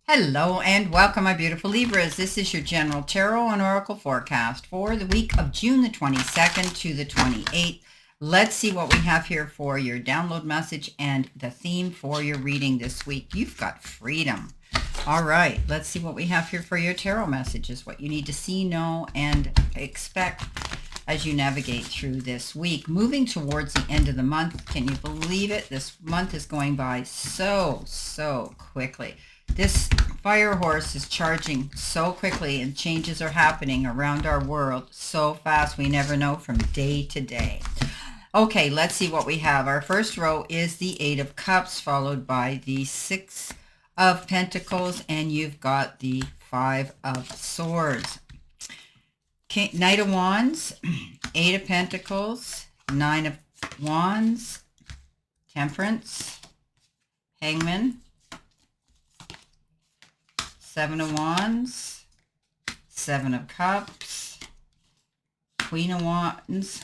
Hello and welcome, my beautiful Libras. This is your general tarot and oracle forecast for the week of June the 22nd to the 28th. Let's see what we have here for your download message and the theme for your reading this week. You've got freedom. All right, let's see what we have here for your tarot messages, what you need to see, know, and expect as you navigate through this week. Moving towards the end of the month, can you believe it? This month is going by so quickly. This fire horse is charging so quickly, and changes are happening around our world so fast we never know from day to day. Okay, let's see what we have. Our first row is the Eight of Cups, followed by the Six of Pentacles, and you've got the Five of Swords. Knight of Wands, Eight of Pentacles, Nine of Wands, Temperance, Hangman, Seven of Wands, Seven of Cups, Queen of Wands,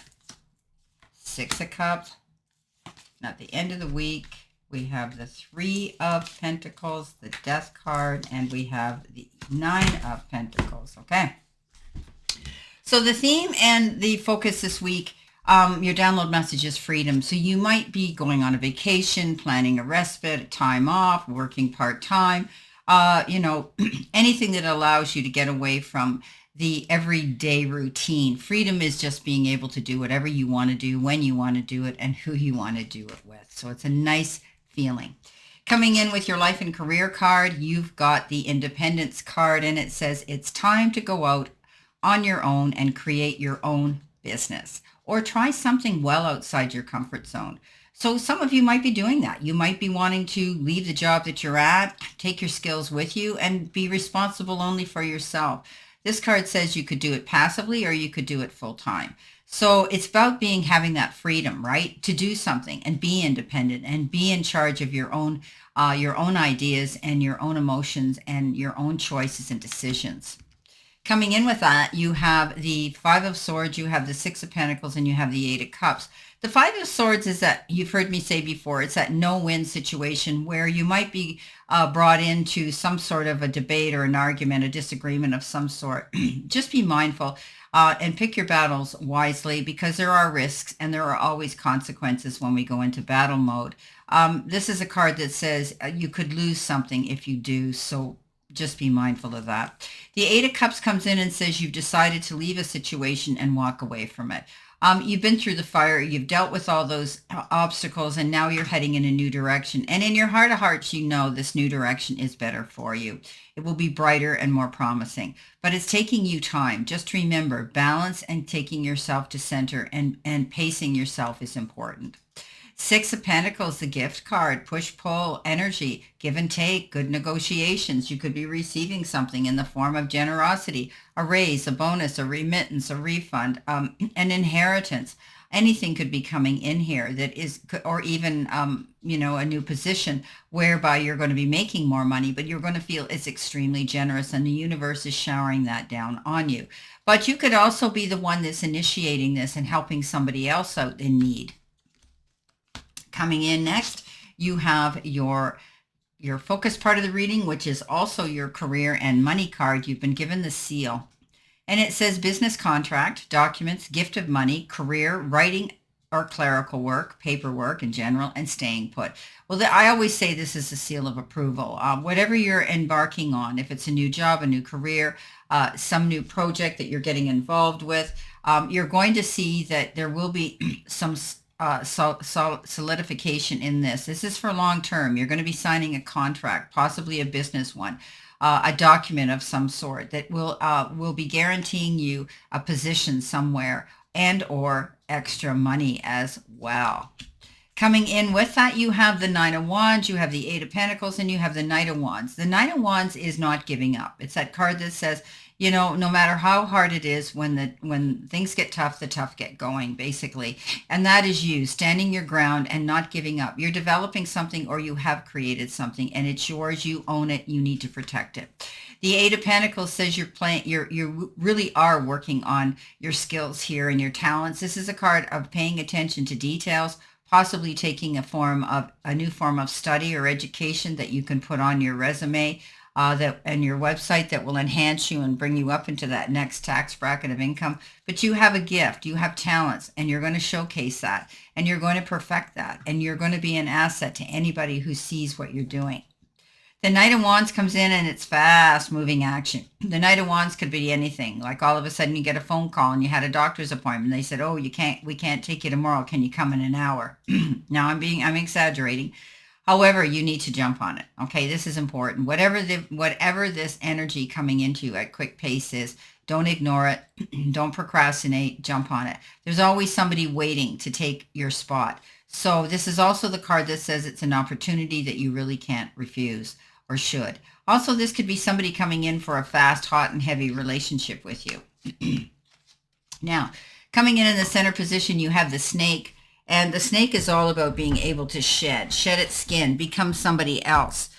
Six of Cups. And at the end of the week, we have the Three of Pentacles, the Death card, and we have the Nine of Pentacles. Okay. So the theme and the focus this week, your download message is freedom. So you might be going on a vacation, planning a respite, a time off, working part-time, anything that allows you to get away from the everyday routine. Freedom is just being able to do whatever you want to do, when you want to do it, and who you want to do it with. So it's a nice feeling. Coming in with your life and career card, you've got the Independence card, and it says it's time to go out on your own and create your own business, or try something well outside your comfort zone. So some of you might be doing that. You might be wanting to leave the job that you're at, take your skills with you, and be responsible only for yourself. This card says you could do it passively or you could do it full time. So it's about having that freedom, right? To do something and be independent and be in charge of your own ideas and your own emotions and your own choices and decisions. Coming in with that, you have the Five of Swords, you have the Six of Pentacles, and you have the Eight of Cups. The Five of Swords is that, you've heard me say before, it's that no-win situation where you might be brought into some sort of a debate or an argument, a disagreement of some sort. Just be mindful and pick your battles wisely, because there are risks and there are always consequences when we go into battle mode. This is a card that says you could lose something if you do, so just be mindful of that. The Eight of Cups comes in and says you've decided to leave a situation and walk away from it. You've been through the fire, you've dealt with all those obstacles, and now you're heading in a new direction. And in your heart of hearts, you know this new direction is better for you. It will be brighter and more promising, but it's taking you time. Just remember, balance and taking yourself to center and pacing yourself is important. Six of Pentacles, the gift card, push-pull energy, give and take, good negotiations. You could be receiving something in the form of generosity, a raise, a bonus, a remittance, a refund, an inheritance. Anything could be coming in here that is, or even, a new position whereby you're going to be making more money, but you're going to feel it's extremely generous and the universe is showering that down on you. But you could also be the one that's initiating this and helping somebody else out in need. Coming in next, you have your focus part of the reading, which is also your career and money card. You've been given the seal. And it says business contract, documents, gift of money, career, writing or clerical work, paperwork in general, and staying put. Well, I always say this is a seal of approval. Whatever you're embarking on, if it's a new job, a new career, some new project that you're getting involved with, you're going to see that there will be some solidification in this. This is for long term. You're going to be signing a contract, possibly a business one, a document of some sort that will be guaranteeing you a position somewhere and or extra money as well. Coming in with that, you have the Nine of Wands, you have the Eight of Pentacles, and you have the Knight of Wands. The Knight of Wands is not giving up. It's that card that says, no matter how hard it is, when things get tough, the tough get going, basically. And that is you standing your ground and not giving up. You're developing something, or you have created something, and it's yours. You own it. You need to protect it. The Eight of Pentacles says you really are working on your skills here and your talents. This is a card of paying attention to details, possibly taking a new form of study or education that you can put on your resume and your website that will enhance you and bring you up into that next tax bracket of income. But you have a gift, you have talents, and you're going to showcase that, and you're going to perfect that, and you're going to be an asset to anybody who sees what you're doing. The Knight of Wands comes in and it's fast moving action. The Knight of Wands could be anything. Like all of a sudden you get a phone call and you had a doctor's appointment. They said, "Oh, we can't take you tomorrow. Can you come in an hour?" Now I'm exaggerating. However, you need to jump on it. Okay, this is important. Whatever this energy coming into you at quick pace is, don't ignore it. Don't procrastinate. Jump on it. There's always somebody waiting to take your spot. So this is also the card that says it's an opportunity that you really can't refuse or should. Also, this could be somebody coming in for a fast, hot, and heavy relationship with you. Now, coming in the center position, you have the snake. And the snake is all about being able to shed its skin, become somebody else,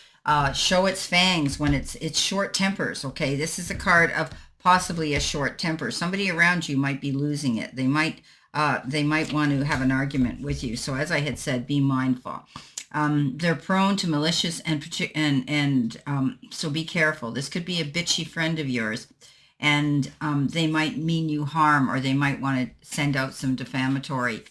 show its fangs when it's short tempers. Okay, this is a card of possibly a short temper. Somebody around you might be losing it. They might want to have an argument with you. So as I had said, be mindful. They're prone to malicious and so be careful. This could be a bitchy friend of yours, and they might mean you harm, or they might want to send out some defamatory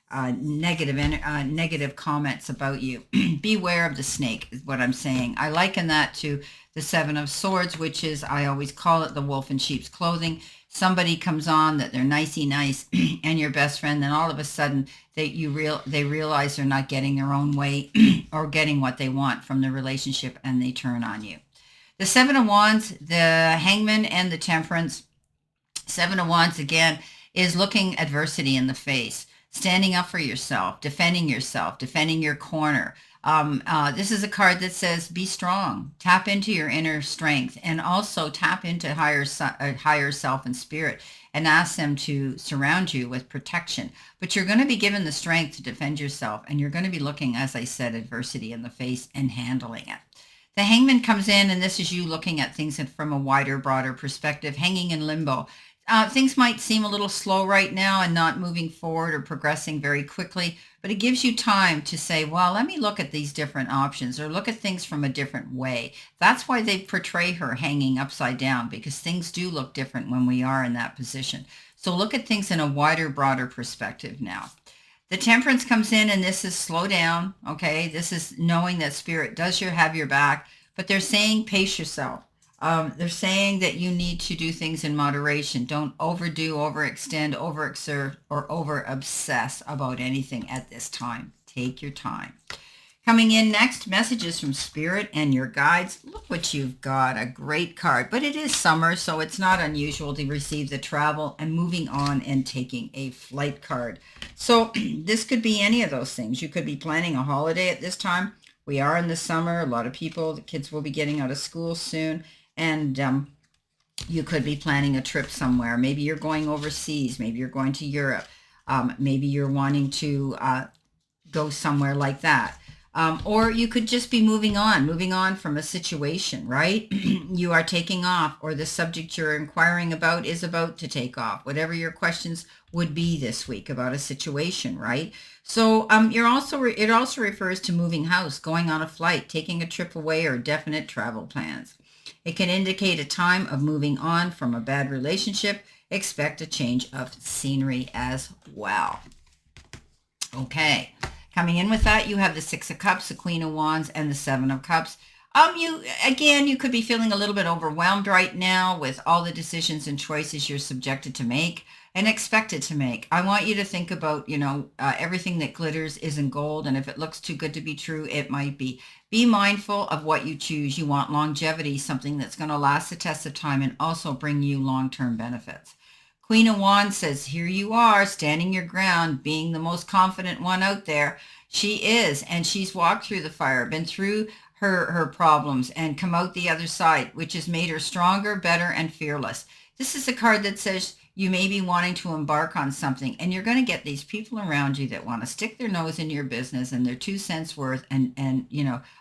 negative comments about you. Beware of the snake is what I'm saying. I liken that to the Seven of Swords, which is, I always call it the wolf in sheep's clothing. Somebody comes on that they're nicey nice and your best friend, then all of a sudden they realize they're not getting their own way or getting what they want from the relationship, and they turn on you. The Seven of Wands, the Hangman, and the Temperance. Seven of Wands again is looking adversity in the face, standing up for yourself, defending your corner. This is a card that says be strong, tap into your inner strength, and also tap into higher self and spirit, and ask them to surround you with protection. But you're going to be given the strength to defend yourself, and you're going to be looking, as I said, adversity in the face and handling it. The Hangman comes in, and this is you looking at things from a wider, broader perspective, hanging in limbo. Things might seem a little slow right now and not moving forward or progressing very quickly, but it gives you time to say, well, let me look at these different options or look at things from a different way. That's why they portray her hanging upside down, because things do look different when we are in that position. So look at things in a wider, broader perspective now. The Temperance comes in, and this is slow down, okay? This is knowing that Spirit does have your back, but they're saying pace yourself. They're saying that you need to do things in moderation. Don't overdo, overextend, overexert, or over-obsess about anything at this time. Take your time. Coming in next, messages from Spirit and your guides. Look what you've got, a great card. But it is summer, so it's not unusual to receive the travel and moving on and taking a flight card. So this could be any of those things. You could be planning a holiday at this time. We are in the summer. A lot of people, the kids will be getting out of school soon. And you could be planning a trip somewhere. Maybe you're going overseas. Maybe you're going to Europe. Maybe you're wanting to go somewhere like that. Or you could just be moving on from a situation, right? You are taking off, or the subject you're inquiring about is about to take off. Whatever your questions would be this week about a situation, right? So it also refers to moving house, going on a flight, taking a trip away, or definite travel plans. It can indicate a time of moving on from a bad relationship. Expect a change of scenery as well. Okay. Coming in with that, you have the Six of Cups, the Queen of Wands, and the Seven of Cups. You could be feeling a little bit overwhelmed right now with all the decisions and choices you're subjected to make and expected to make. I want you to think about, everything that glitters isn't gold, and if it looks too good to be true, it might be. Be mindful of what you choose. You want longevity, something that's going to last the test of time and also bring you long-term benefits. Queen of Wands says, here you are, standing your ground, being the most confident one out there. She is, and she's walked through the fire, been through her problems, and come out the other side, which has made her stronger, better, and fearless. This is a card that says you may be wanting to embark on something, and you're going to get these people around you that want to stick their nose in your business and their 2 cents worth, and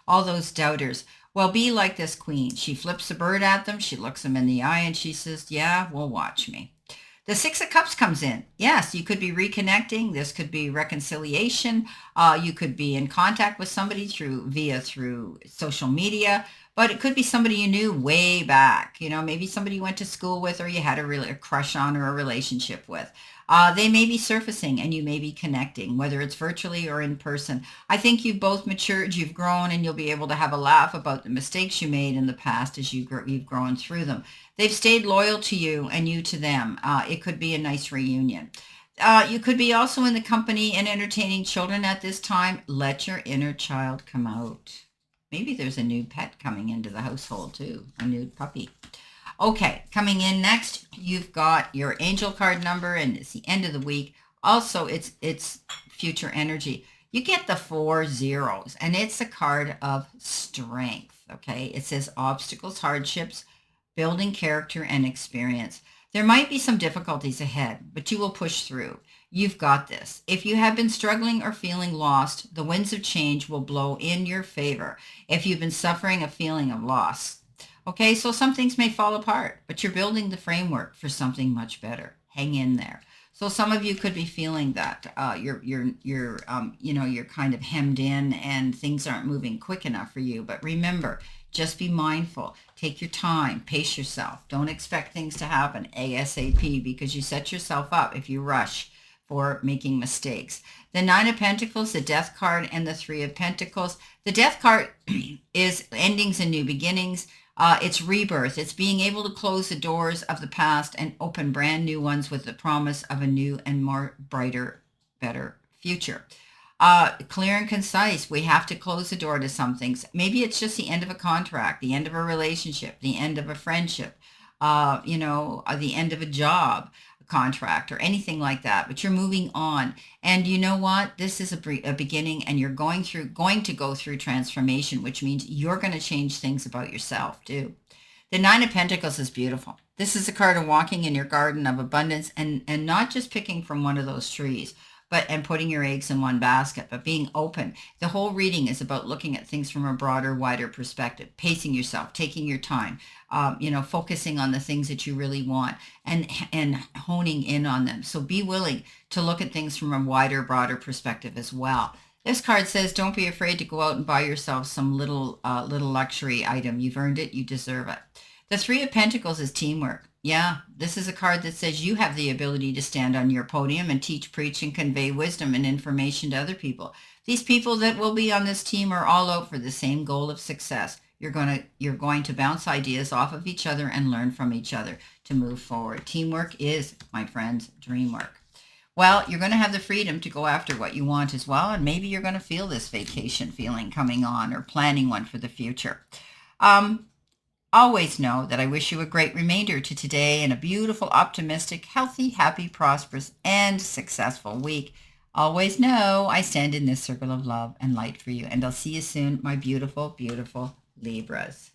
all those doubters. Well, be like this queen. She flips a bird at them, she looks them in the eye, and she says, yeah, well, watch me. The Six of Cups comes in. Yes, you could be reconnecting. This could be reconciliation. You could be in contact with somebody through social media, but it could be somebody you knew way back. Maybe somebody you went to school with, or you had a crush on, or a relationship with. They may be surfacing, and you may be connecting, whether it's virtually or in person. I think you've both matured, you've grown, and you'll be able to have a laugh about the mistakes you made in the past as you've grown through them. They've stayed loyal to you and you to them. It could be a nice reunion. You could be also in the company and entertaining children at this time. Let your inner child come out. Maybe there's a new pet coming into the household too, a new puppy. Okay, coming in next, you've got your angel card number, and it's the end of the week. Also, it's future energy. You get the 4 zeros, and it's a card of strength, okay? It says obstacles, hardships, building character and experience. There might be some difficulties ahead, but you will push through. You've got this. If you have been struggling or feeling lost, the winds of change will blow in your favor. If you've been suffering a feeling of loss, okay, so some things may fall apart, but you're building the framework for something much better. Hang in there. So some of you could be feeling that you're kind of hemmed in and things aren't moving quick enough for you. But remember, just be mindful. Take your time. Pace yourself. Don't expect things to happen ASAP, because you set yourself up if you rush for making mistakes. The Nine of Pentacles, the Death card, and the Three of Pentacles. The Death card is endings and new beginnings. It's rebirth. It's being able to close the doors of the past and open brand new ones with the promise of a new and more brighter, better future. Clear and concise. We have to close the door to some things. Maybe it's just the end of a contract, the end of a relationship, the end of a friendship, the end of a job contract or anything like that, but you're moving on. And you know what? This is a beginning, and you're going to go through transformation, which means you're going to change things about yourself too. The Nine of Pentacles is beautiful. This is a card of walking in your garden of abundance, and not just picking from one of those trees, and putting your eggs in one basket, but being open. The whole reading is about looking at things from a broader, wider perspective, pacing yourself, taking your time, focusing on the things that you really want, and honing in on them. So be willing to look at things from a wider, broader perspective as well. This card says, don't be afraid to go out and buy yourself some little luxury item. You've earned it. You deserve it. The Three of Pentacles is teamwork. Yeah, this is a card that says you have the ability to stand on your podium and teach, preach, and convey wisdom and information to other people. These people that will be on this team are all out for the same goal of success. You're going to bounce ideas off of each other and learn from each other to move forward. Teamwork is, my friends, dream work. Well, you're going to have the freedom to go after what you want as well, and maybe you're going to feel this vacation feeling coming on, or planning one for the future. Always know that I wish you a great remainder to today, and a beautiful, optimistic, healthy, happy, prosperous, and successful week. Always know I stand in this circle of love and light for you, and I'll see you soon, my beautiful, beautiful Libras.